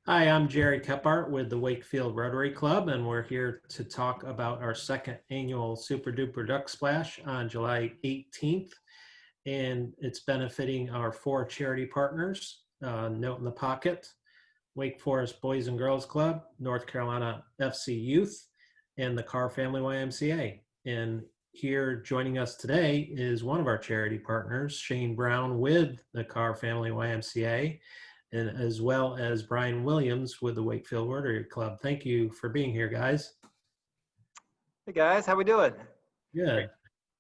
Hi, I'm Jerry Kephart with the Wakefield Rotary Club, and we're here to talk about our second annual Super Duper Duck Splash on July 18th. And it's benefiting our four charity partners, Note in the Pocket, Wake Forest Boys and Girls Club, North Carolina FC Youth, and the Carr Family YMCA. And here joining us today is one of our charity partners, Shane Brown with the Carr Family YMCA, and as well as Brian Williams with the Wakefield Rotary Club. Thank you for being here, guys. Hey guys, how we doing? Good.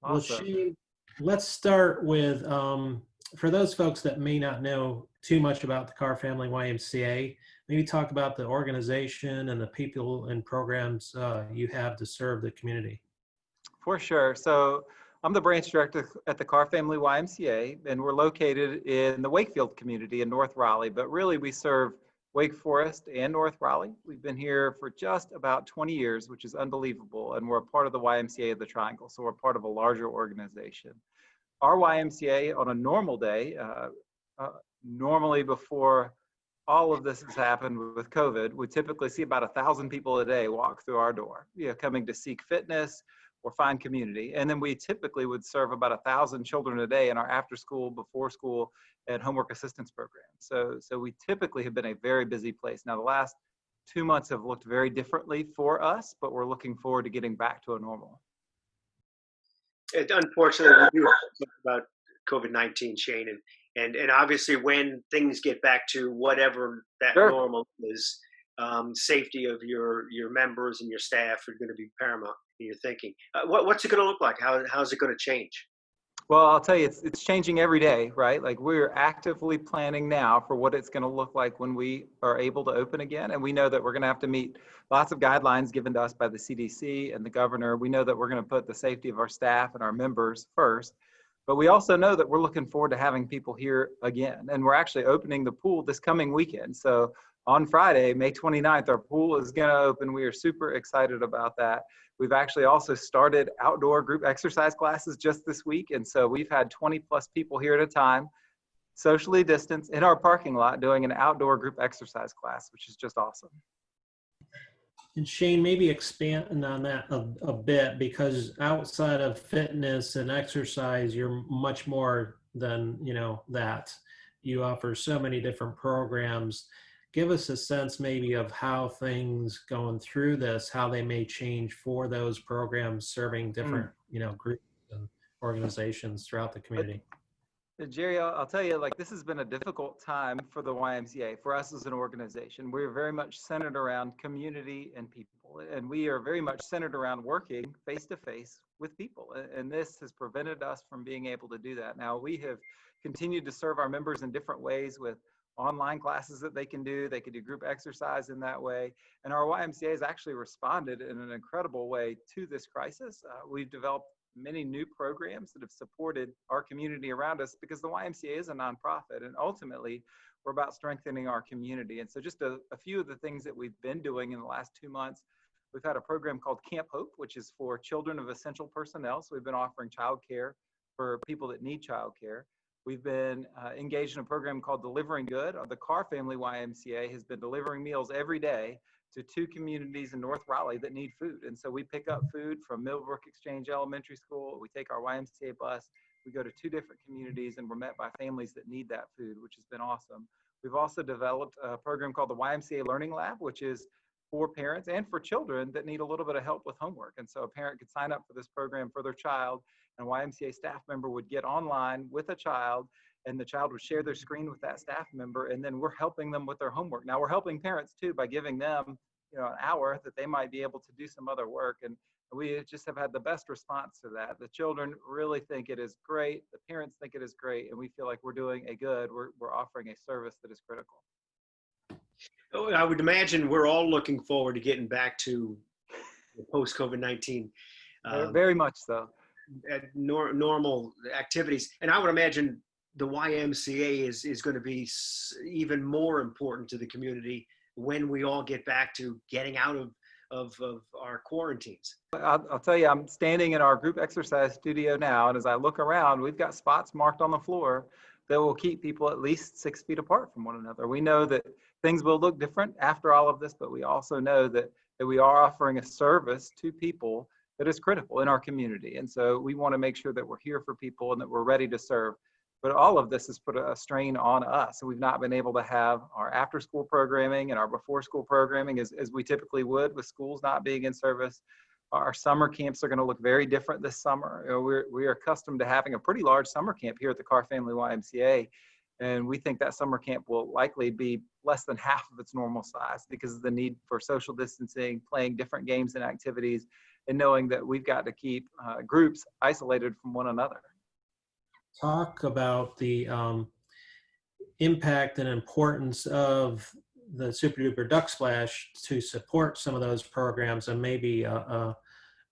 Well, Awesome. Shane, let's start with, for those folks that may not know too much about the Carr Family YMCA, maybe talk about the organization and the people and programs you have to serve the community. For sure. So I'm the branch director at the Carr Family YMCA, and we're located in the Wakefield community in North Raleigh, but really we serve Wake Forest and North Raleigh. We've been here for just about 20 years, which is unbelievable, and we're a part of the YMCA of the Triangle, so we're part of a larger organization. Our YMCA on a normal day, normally before all of this has happened with COVID, we typically see about 1,000 people a day walk through our door, coming to seek fitness or find community. And then we typically would serve about 1,000 children a day in our after school, before school, and homework assistance program. So we typically have been a very busy place. Now the last 2 months have looked very differently for us, but we're looking forward to getting back to a normal. Unfortunately, we do have to talk about COVID-19, Shane, and obviously when things get back to whatever that Sure. normal is, safety of your members and your staff are going to be paramount in your thinking. What's it going to look like? How's it going to change? Well, I'll tell you, it's changing every day, right? Like we're actively planning now for what it's going to look like when we are able to open again. And we know that we're going to have to meet lots of guidelines given to us by the CDC and the governor. We know that we're going to put the safety of our staff and our members first. But we also know that we're looking forward to having people here again. And we're actually opening the pool this coming weekend. So on Friday, May 29th, our pool is going to open. We are super excited about that. We've actually also started outdoor group exercise classes just this week. And so we've had 20 plus people here at a time, socially distanced in our parking lot doing an outdoor group exercise class, which is just awesome. And Shane, maybe expand on that a bit, because outside of fitness and exercise, you're much more than, that. You offer so many different programs. Give us a sense maybe of how things going through this, how they may change for those programs serving different, groups and organizations throughout the community. Jerry, I'll tell you, like, this has been a difficult time for the YMCA, for us as an organization. We're very much centered around community and people, and we are very much centered around working face-to-face with people. And this has prevented us from being able to do that. Now, we have continued to serve our members in different ways with online classes that they can do. They can do group exercise in that way. And our YMCA has actually responded in an incredible way to this crisis. We've developed many new programs that have supported our community around us, because the YMCA is a nonprofit, and ultimately we're about strengthening our community. And so just a few of the things that we've been doing in the last 2 months, we've had a program called Camp Hope, which is for children of essential personnel. So we've been offering childcare for people that need childcare. We've been engaged in a program called Delivering Good. The Carr Family YMCA has been delivering meals every day to 2 communities in North Raleigh that need food. And so we pick up food from Millbrook Exchange Elementary School. We take our YMCA bus. We go to 2 different communities, and we're met by families that need that food, which has been awesome. We've also developed a program called the YMCA Learning Lab, which is for parents and for children that need a little bit of help with homework. And so a parent could sign up for this program for their child, and a YMCA staff member would get online with a child, and the child would share their screen with that staff member, and then we're helping them with their homework. Now we're helping parents too by giving them, an hour that they might be able to do some other work. And we just have had the best response to that. The children really think it is great. The parents think it is great. And we feel like we're doing we're offering a service that is critical. I would imagine we're all looking forward to getting back to post-COVID-19. Very much so. Normal activities. And I would imagine the YMCA is going to be even more important to the community when we all get back to getting out of our quarantines. I'll tell you, I'm standing in our group exercise studio now, and as I look around, we've got spots marked on the floor that will keep people at least 6 feet apart from one another. We know that things will look different after all of this, but we also know that we are offering a service to people that is critical in our community. And so we want to make sure that we're here for people and that we're ready to serve. But all of this has put a strain on us. And we've not been able to have our after school programming and our before school programming as we typically would, with schools not being in service. Our summer camps are going to look very different this summer. You know, we are accustomed to having a pretty large summer camp here at the Carr Family YMCA. And we think that summer camp will likely be less than half of its normal size because of the need for social distancing, playing different games and activities, and knowing that we've got to keep groups isolated from one another. Talk about the impact and importance of the Super Duper Duck Splash to support some of those programs, and maybe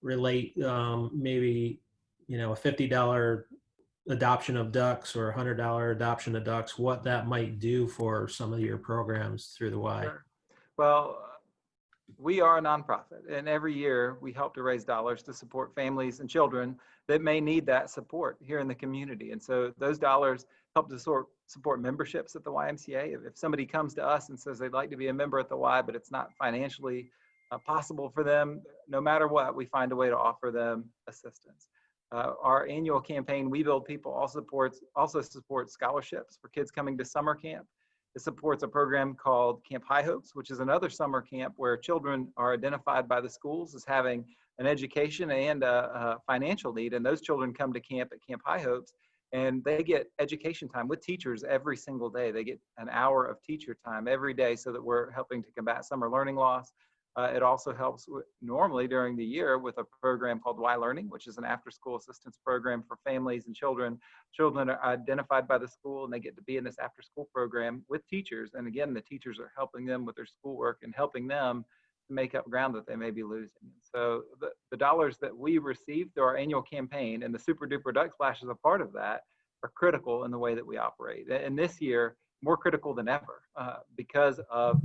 relate maybe, you know, a $50 adoption of ducks or a $100 adoption of ducks, what that might do for some of your programs through the Y. Sure. Well, we are a nonprofit, and every year we help to raise dollars to support families and children that may need that support here in the community. And so those dollars help to support memberships at the YMCA. If somebody comes to us and says they'd like to be a member at the Y, but it's not financially possible for them, no matter what, we find a way to offer them assistance. Our annual campaign, We Build People, also supports scholarships for kids coming to summer camp. It supports a program called Camp High Hopes, which is another summer camp where children are identified by the schools as having an education and a financial need. And those children come to camp at Camp High Hopes, and they get education time with teachers every single day. They get an hour of teacher time every day so that we're helping to combat summer learning loss. It also helps normally during the year with a program called Y Learning, which is an after-school assistance program for families and children. Children are identified by the school, and they get to be in this after-school program with teachers. And again, the teachers are helping them with their schoolwork and helping them to make up ground that they may be losing. So the dollars that we receive through our annual campaign, and the Super Duper Duck Splash is a part of that, are critical in the way that we operate. And this year, more critical than ever because of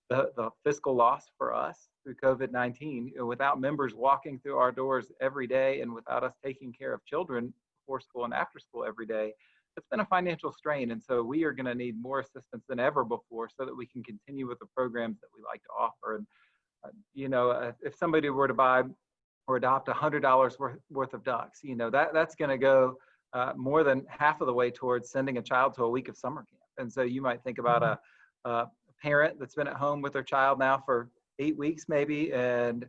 the fiscal loss for us through COVID-19. Without members walking through our doors every day and without us taking care of children before school and after school every day, it's been a financial strain. And so we are going to need more assistance than ever before so that we can continue with the programs that we like to offer. And, you know, if somebody were to buy or adopt $100 worth of ducks, you know, that's going to go more than half of the way towards sending a child to a week of summer camp. And so you might think about a parent that's been at home with their child now for 8 weeks maybe, and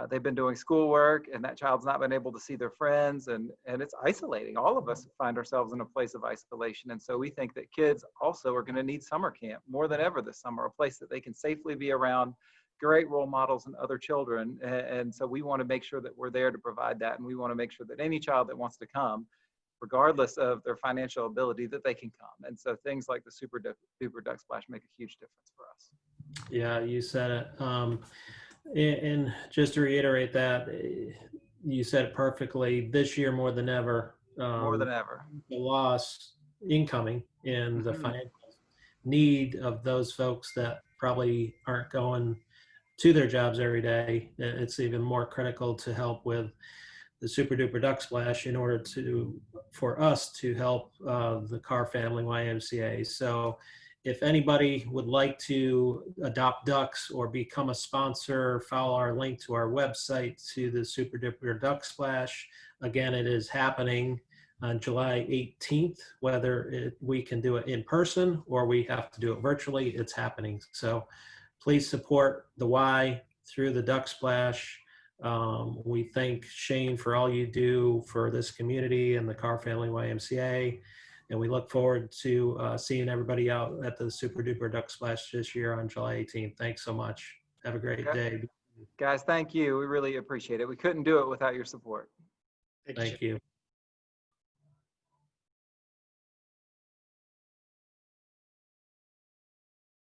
they've been doing schoolwork, and that child's not been able to see their friends, and it's isolating. All of us find ourselves in a place of isolation. And so we think that kids also are going to need summer camp more than ever this summer, a place that they can safely be around great role models and other children. And so we want to make sure that we're there to provide that, and we want to make sure that any child that wants to come, regardless of their financial ability, that they can come. And so things like the Super Duper Duck Splash make a huge difference for us. Yeah, you said it. And just to reiterate that, you said it perfectly. This year, more than ever, More than ever. the loss incoming and the financial need of those folks that probably aren't going to their jobs every day. It's even more critical to help with the Super Duper Duck Splash in order for us to help the Carr Family YMCA. So if anybody would like to adopt ducks or become a sponsor, follow our link to our website to the Super Duper Duck Splash. Again, it is happening on July 18th, whether we can do it in person or we have to do it virtually, it's happening. So please support the Y through the Duck Splash. We thank Shane for all you do for this community and the Carr Family YMCA. And we look forward to seeing everybody out at the Super Duper Duck Splash this year on July 18th. Thanks so much. Have a great day. Guys, thank you. We really appreciate it. We couldn't do it without your support. Thank you.